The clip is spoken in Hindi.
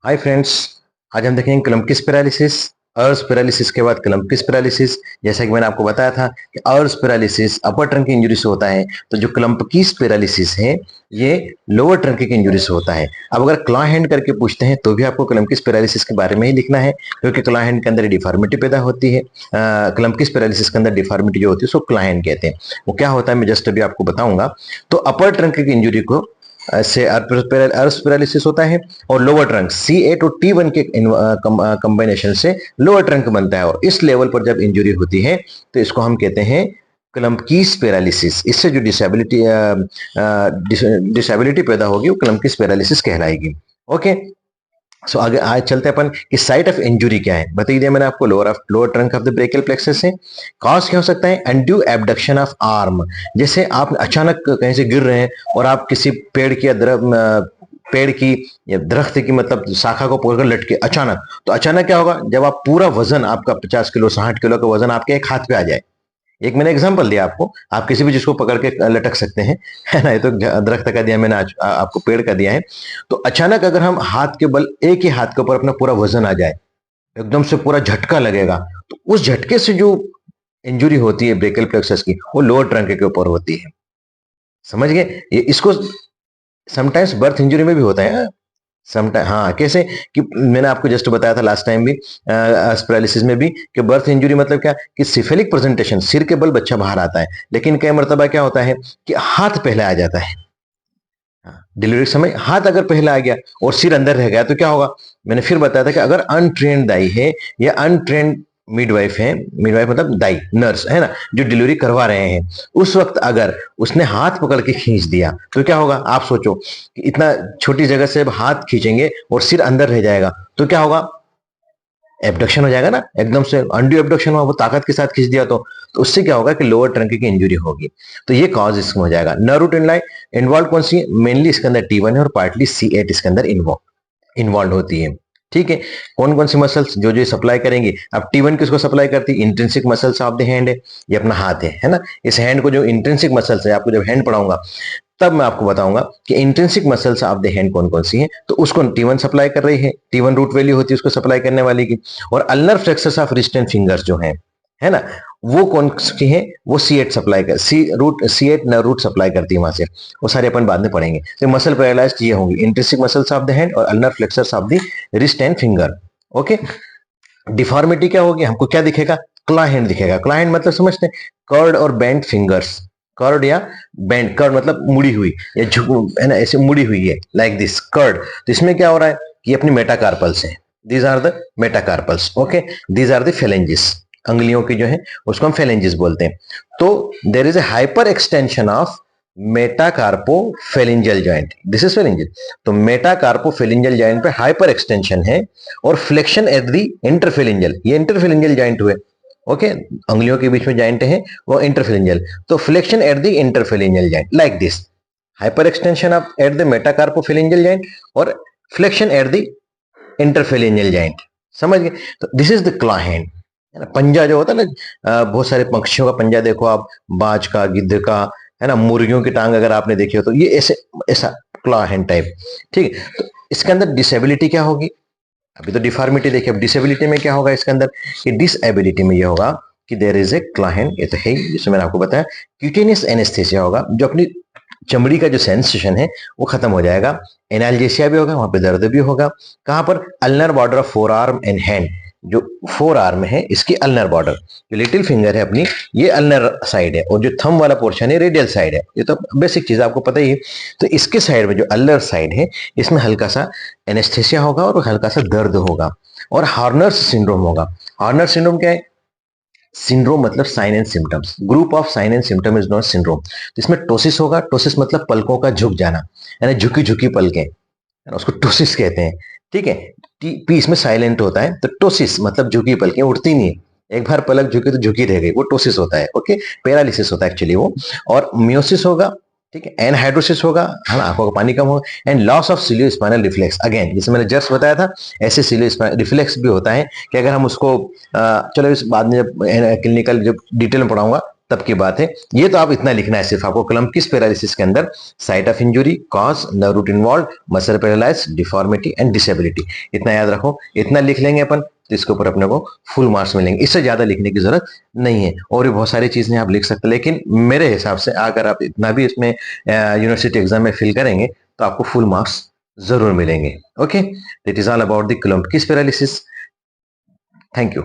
Hi friends. आज हम देखेंगे क्लम्पकिस पैरालिसिस। अर्स पैरालिसिस के बाद क्लम्पकिस पैरालिसिस। जैसा कि मैंने आपको बताया था कि अर्स पैरालिसिस अपर ट्रंक की इंजरी से होता है, तो जो क्लम्पकिस पैरालिसिस है ये लोअर ट्रंक की इंजरी से होता है। अब अगर क्लॉ हैंड करके पूछते हैं तो भी आपको क्लम्पकिस पैरालिसिस के बारे में ही लिखना है, क्योंकि क्लॉ हैंड के अंदर डिफॉर्मिटी पैदा होती है। क्लम्पकिस पैरालिसिस के अंदर डिफॉर्मिटी जो होती है उसको क्लॉ हैंड कहते हैं। वो क्या होता है मैं जस्ट अभी आपको बताऊंगा। तो अपर ट्रंक की इंजरी को से अर्स पैरालिसिस होता है, और लोअर ट्रंक C8 और T1 के कंबाइनेशन से लोअर ट्रंक बनता है। और इस लेवल पर जब इंजरी होती है तो इसको हम कहते हैं क्लम्पकीस पैरालिसिस। इससे जो डिसेबिलिटी पैदा होगी वो क्लम्पकीस पैरालिसिस कहलाएगी। ओके, सो आगे आज चलते हैं अपन कि साइट ऑफ इंजुरी क्या है। बता दिया मैंने आपको, lower trunk of the brachial plexus है। कॉज क्या हो सकता है? Undue abduction of arm. जैसे आप अचानक कहीं से गिर रहे हैं और आप किसी पेड़ की या दरख्त की मतलब शाखा को पकड़कर लटके अचानक, तो अचानक क्या होगा? जब आप पूरा वजन आपका 50 किलो 60 किलो का वजन आपके एक हाथ पे आ जाए। एक मैंने एग्जांपल दिया आपको, आप किसी भी चीज को पकड़ के लटक सकते हैं, है ना। ये तो दरख्त का दिया मैंने, आज आपको पेड़ का दिया है। तो अचानक अगर हम हाथ के बल एक ही हाथ के ऊपर अपना पूरा वजन आ जाए, एकदम से पूरा झटका लगेगा, तो उस झटके से जो इंजुरी होती है ब्रेकियल प्लेक्सस की, वो लोअर ट्रंक के ऊपर होती है। समझ गए? ये इसको समटाइम्स बर्थ इंजुरी में भी होता है। समटाइम, हाँ, कैसे कि मैंने आपको जस्ट बताया था लास्ट टाइम भी पैरालिसिस में भी कि बर्थ इंजुरी मतलब क्या कि सिफेलिक प्रेजेंटेशन, सिर के बल बच्चा बाहर आता है, लेकिन कई मरतबा क्या होता है कि हाथ पहले आ जाता है। डिलीवरी के समय हाथ अगर पहले आ गया और सिर अंदर रह गया तो क्या होगा? मैंने फिर बताया था कि अगर अनट्रेन्ड दाई है या अनट्रेन्ड मिडवाइफ है, मिडवाइफ मतलब दाई नर्स है ना, जो डिलीवरी करवा रहे हैं, उस वक्त अगर उसने हाथ पकड़ के खींच दिया तो क्या होगा? आप सोचो कि इतना छोटी जगह से अब हाथ खींचेंगे और सिर अंदर रह जाएगा तो क्या होगा? एबडक्शन हो जाएगा ना, एकदम से अनड्यू एबडक्शन हुआ, वो ताकत के साथ खींच दिया तो उससे क्या होगा कि लोअर ट्रंक की इंजरी होगी। तो ये कॉज इसमें हो जाएगा। नर्व रूट इन्वॉल्व कौन सी है? मेनली इसके अंदर T1 है और पार्टली C8 इसके अंदर इन्वॉल्व होती है। ठीक है, कौन कौन सी मसल्स जो जो सप्लाई करेंगे? अब T1 किसको सप्लाई करती है? Intrinsic muscles of the hand है, ये अपना हाथ है ना। इस हैंड को जो इंट्रिंसिक मसल्स है, आपको जब हैंड पढ़ाऊंगा तब मैं आपको बताऊंगा कि intrinsic muscles of the hand कौन कौन सी हैं। तो उसको T1 सप्लाई कर रही है, T1 रूट वैल्यू होती है उसको सप्लाई करने वाली की। और ulnar flexors of wrist and fingers जो है ना, वो कौन सी है? वो C8 सप्लाई कर C8 नर्व रूट सप्लाई करती है वहां से। वो सारे अपन बाद में पढ़ेंगे। तो मसल पैरालाइज ये होंगी intrinsic muscles of the hand और ulnar flexors of the wrist and finger. Okay, deformity क्या होगी? हमको क्या दिखेगा? क्ला हैंड दिखेगा। क्ला हैंड मतलब समझते हैं? कर्ड और बेंट फिंगर्स। कर्ड या बेंट, कर्ड मतलब मुड़ी हुई या झुक, है ना, ऐसे मुड़ी हुई है, लाइक दिस कर्ड। तो इसमें क्या हो रहा है कि अपनी मेटाकार्पल्स है। These are the metacarpals. Okay, these are the phalanges. अंगुलियों की जो है उसको हम फेलेंजिस बोलते हैं। तो there is a hyper extension of metacarpophalangeal joint, this is phalangeal. तो मेटाकार्पोफेलिंजियल जॉइंट पे हाइपर एक्सटेंशन है और फ्लेक्शन एट दी इंटरफेलिंजियल, ये इंटरफेलिंजियल जॉइंट हुए। ओके, अंगुलियों के बीच में जॉइंट है वो इंटरफेलिंजियल। तो flexion at the interphalangeal joint like this, hyper extension of at the metacarpophalangeal joint और flexion at the interphalangeal joint. समझ गए? तो this is the claw hand. पंजा जो होता है ना, बहुत सारे पक्षियों का पंजा देखो आप, बाज का, गिद्ध का, है ना, मुर्गियों की टांग अगर आपने देखी हो तो ये ऐसे ऐसा क्लॉ हैंड टाइप। ठीक है, तो इसके अंदर डिसेबिलिटी क्या होगी? अभी तो डिफॉर्मिटी देखिए, अब डिसेबिलिटी में क्या होगा इसके अंदर? कि डिसेबिलिटी में ये होगा कि there is a claw hand, ये तो है ही, जिसमें मैंने आपको बताया। क्यूटेनियस एनेस्थेसिया होगा, जो अपनी चमड़ी का जो सेंसेशन है वो खत्म हो जाएगा। एनाल्जेसिया भी होगा, वहां पे दर्द भी होगा। कहां पर? Ulnar border of four arm and hand, जो फोर आर्म है इसकी अल्नर बॉर्डर, जो लिटिल फिंगर है अपनी, ये अल्नर साइड है, और जो थंब वाला पोर्शन है रेडियल साइड है। ये तो बेसिक चीज आपको पता ही है। तो इसके साइड में जो अल्नर साइड है, इसमें हल्का सा एनेस्थेसिया होगा और हल्का सा दर्द होगा और हार्नर्स सिंड्रोम होगा। हार्नर सिंड्रोम क्या है? सिंड्रोम मतलब sign and symptoms, group of sign and symptom is not syndrome. तो इसमें टोसिस होगा, टोसिस मतलब पलकों का झुक जाना, यानी झुकी झुकी पलकें, उसको टोसिस कहते हैं। ठीक है, पी इसमें साइलेंट होता है, तो टोसिस मतलब झुकी पलकें, उठती नहीं है, एक बार पलक झुकी तो झुकी रह गई, वो टोसिस होता है। ओके, पैरालिसिस होता है एक्चुअली वो। और मियोसिस होगा, ठीक है, एनहाइड्रोसिस होगा, है ना, आंखों का पानी कम होगा। And loss of ciliospinal reflex, again जैसे मैंने जस्ट बताया था, ऐसे सिलियो स्पाइनल रिफ्लेक्स भी होता है कि अगर हम उसको चलो इस बाद में जब क्लिनिकल जब डिटेल में पढ़ाऊंगा तब की बात है। ये तो आप इतना लिखना है सिर्फ आपको क्लम्पकिस पैरालिसिस के अंदर, site of injury, cause, nerve root involve, muscle paralyse, deformity and disability, इतना याद रखो। इतना लिख लेंगे अपन तो इसके ऊपर अपने को फुल मार्क्स मिलेंगे, इससे ज्यादा लिखने की जरूरत नहीं है। और भी बहुत सारी चीजें आप लिख सकते हैं, लेकिन मेरे हिसाब से अगर आप इतना भी इसमें यूनिवर्सिटी एग्जाम में फिल करेंगे तो आपको फुल मार्क्स जरूर मिलेंगे। Okay, that is all about the Klumpke's paralysis. Thank you.